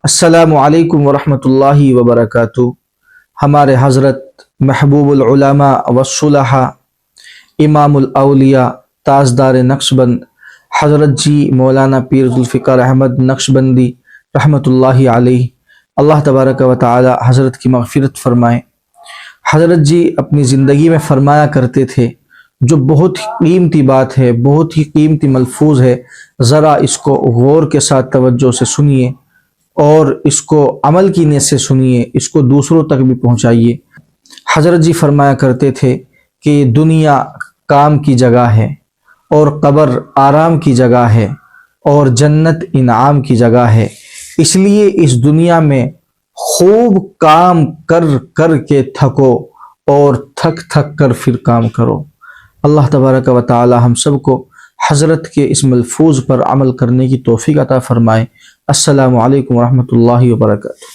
السلام علیکم ورحمۃ اللہ وبرکاتہ۔ ہمارے حضرت محبوب العلماء والصلحاء امام الاولیاء تاجدار نقشبند حضرت جی مولانا پیر ذوالفقار احمد نقشبندی رحمۃ اللہ علیہ، اللہ تبارک و تعالی حضرت کی مغفرت فرمائے۔ حضرت جی اپنی زندگی میں فرمایا کرتے تھے، جو بہت ہی قیمتی بات ہے، بہت ہی قیمتی ملفوظ ہے، ذرا اس کو غور کے ساتھ توجہ سے سنیے اور اس کو عمل کی نیت سے سنیے، اس کو دوسروں تک بھی پہنچائیے۔ حضرت جی فرمایا کرتے تھے کہ دنیا کام کی جگہ ہے اور قبر آرام کی جگہ ہے اور جنت انعام کی جگہ ہے، اس لیے اس دنیا میں خوب کام کر کر کے تھکو اور تھک تھک کر پھر کام کرو۔ اللہ تبارک و تعالی ہم سب کو حضرت کے اس ملفوظ پر عمل کرنے کی توفیق عطا فرمائے۔ السلام علیکم ورحمۃ اللہ وبرکاتہ۔